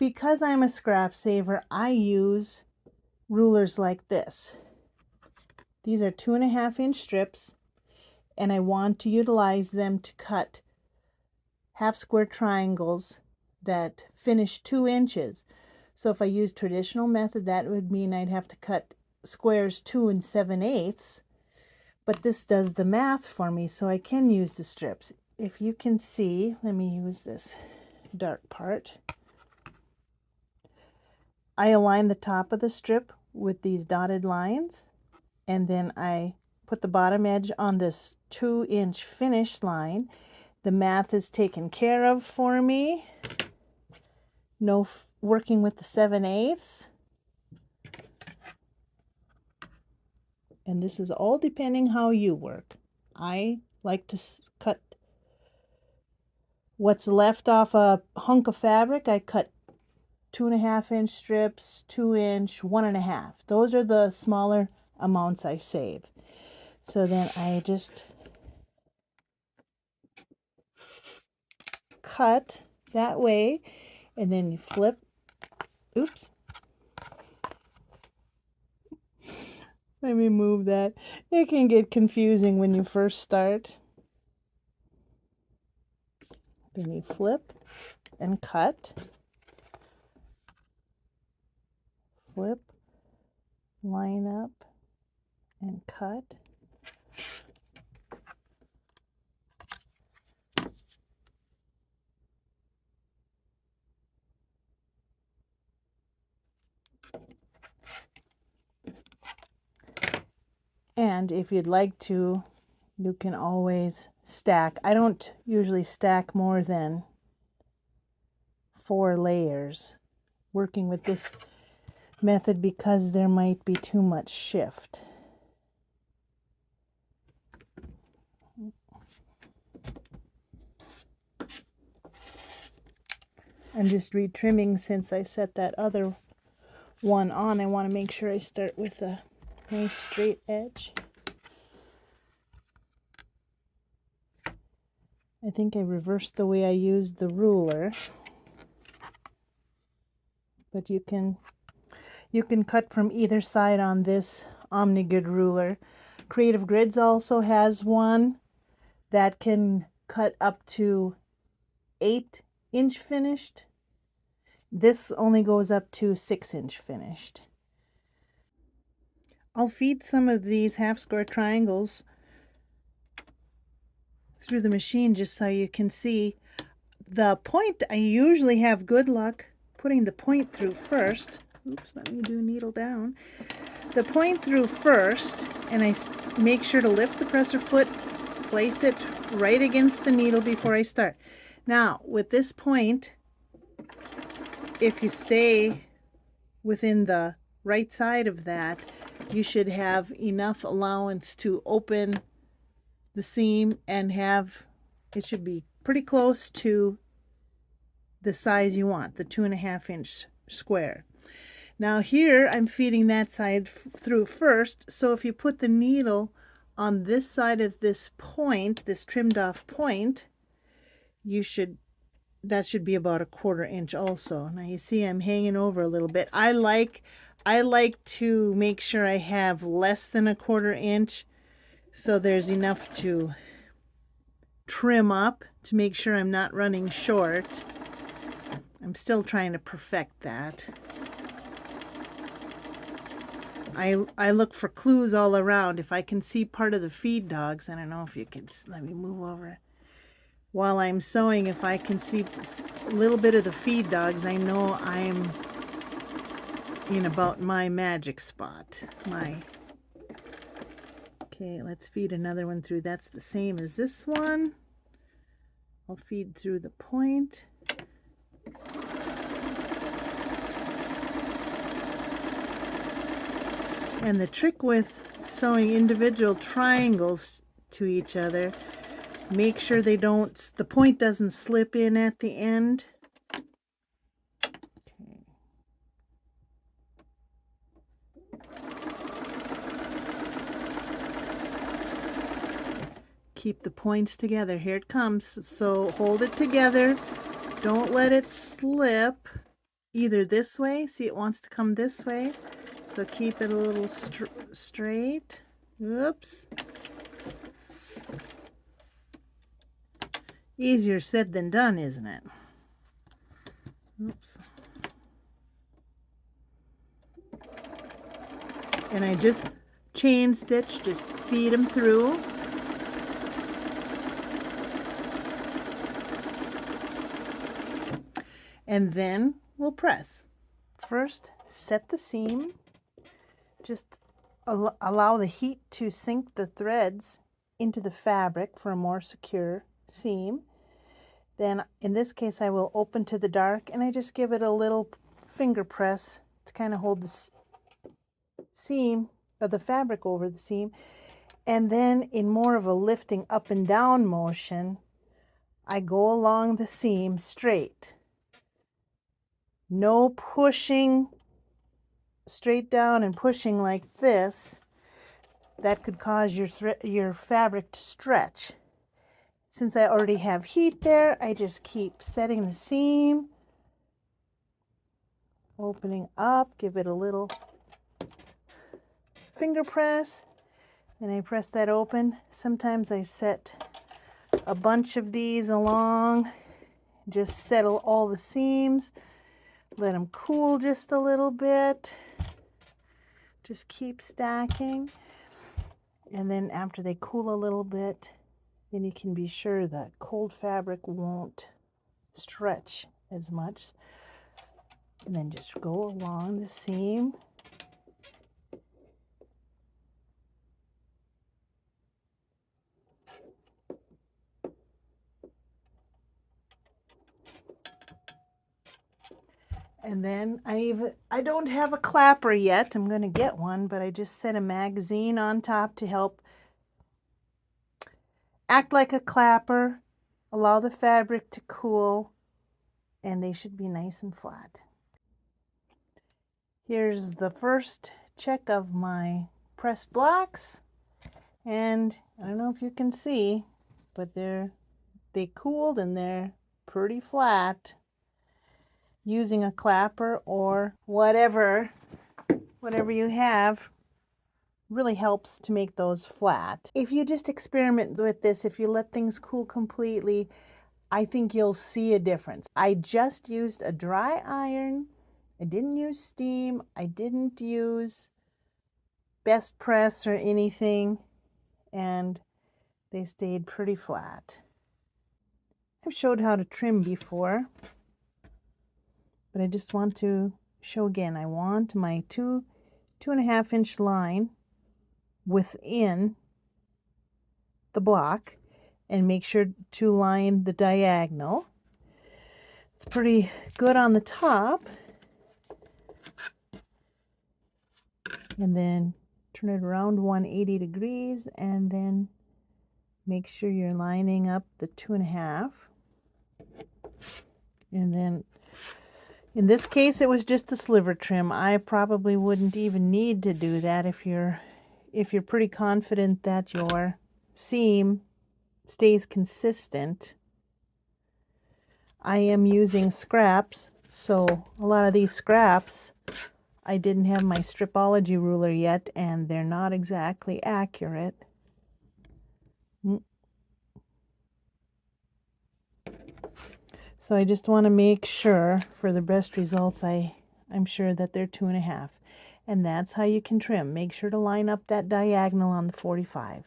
Because I'm a scrap saver, I use rulers like this. These are 2.5-inch strips, and I want to utilize them to cut half square triangles that finish 2 inches. So if I use traditional method, that would mean I'd have to cut squares 2 7/8. But this does the math for me, so I can use the strips. If you can see, let me use this dark part. I align the top of the strip with these dotted lines, and then I put the bottom edge on this 2-inch finish line. The math is taken care of for me. No working with the 7/8. And this is all depending how you work. I like to cut what's left off a hunk of fabric. I cut 2.5-inch strips, 2-inch, 1.5. Those are the smaller amounts I save. So then I just cut that way, and then you flip. Oops. Let me move that. It can get confusing when you first start. Then you flip and cut. Flip, line up, and cut. And if you'd like to, you can always stack. I don't usually stack more than 4 layers working with this method because there might be too much shift. I'm just retrimming since I set that other one on. I want to make sure I start with a nice straight edge. I think I reversed the way I used the ruler, but you can cut from either side on this Omnigrid ruler. Creative Grids also has one that can cut up to 8-inch finished. This only goes up to 6-inch finished. I'll feed some of these half square triangles through the machine just so you can see. The point, I usually have good luck putting the point through first. Oops, let me do needle down. The point through first, and I make sure to lift the presser foot, place it right against the needle before I start. Now, with this point, if you stay within the right side of that, you should have enough allowance to open the seam and it should be pretty close to the size you want, the 2.5-inch square. Now here I'm feeding that side through first, so if you put the needle on this side of this point, this trimmed off point, that should be about 1/4 inch also. Now you see I'm hanging over a little bit. I like to make sure I have less than 1/4 inch, so there's enough to trim up to make sure I'm not running short. I'm still trying to perfect that. I look for clues all around. If I can see part of the feed dogs, I don't know if you can, let me move over. While I'm sewing, if I can see a little bit of the feed dogs, I know I'm in about my magic spot. Okay, let's feed another one through. That's the same as this one. I'll feed through the point. And the trick with sewing individual triangles to each other, make sure the point doesn't slip in at the end. Okay. Keep the points together. Here it comes. So hold it together. Don't let it slip. either this way. See, it wants to come this way. So keep it a little straight. Oops. Easier said than done, isn't it? Oops. And I just chain stitch, just feed them through. And then we'll press. First, set the seam. Just allow the heat to sink the threads into the fabric for a more secure seam. Then in this case I will open to the dark, and I just give it a little finger press to kind of hold the seam of the fabric over the seam. And then in more of a lifting up and down motion, I go along the seam straight. No pushing straight down and pushing like this. That could cause your fabric to stretch. Since I already have heat there, I just keep setting the seam, opening up, give it a little finger press, and I press that open. Sometimes I set a bunch of these along, just settle all the seams, let them cool just a little bit, just keep stacking. And then after they cool a little bit, then you can be sure that cold fabric won't stretch as much. And then just go along the seam. And then I don't have a clapper yet. I'm going to get one, but I just set a magazine on top to help act like a clapper, allow the fabric to cool, and they should be nice and flat. Here's the first check of my pressed blocks, and I don't know if you can see, but they cooled and they're pretty flat. Using a clapper or whatever you have really helps to make those flat. If you just experiment with this, if you let things cool completely, I think you'll see a difference. I just used a dry iron. I didn't use steam. I didn't use best press or anything, and they stayed pretty flat. I've showed how to trim before, but I just want to show again. I want my 2.5 inch line within the block, and make sure to line the diagonal. It's pretty good on the top. And then turn it around 180 degrees, and then make sure you're lining up the 2.5. And then in this case it was just a sliver trim. I probably wouldn't even need to do that if you're pretty confident that your seam stays consistent. I am using scraps, so a lot of these scraps, I didn't have my stripology ruler yet, and they're not exactly accurate. So I just want to make sure for the best results, I'm sure that they're 2.5. And that's how you can trim. Make sure to line up that diagonal on the 45.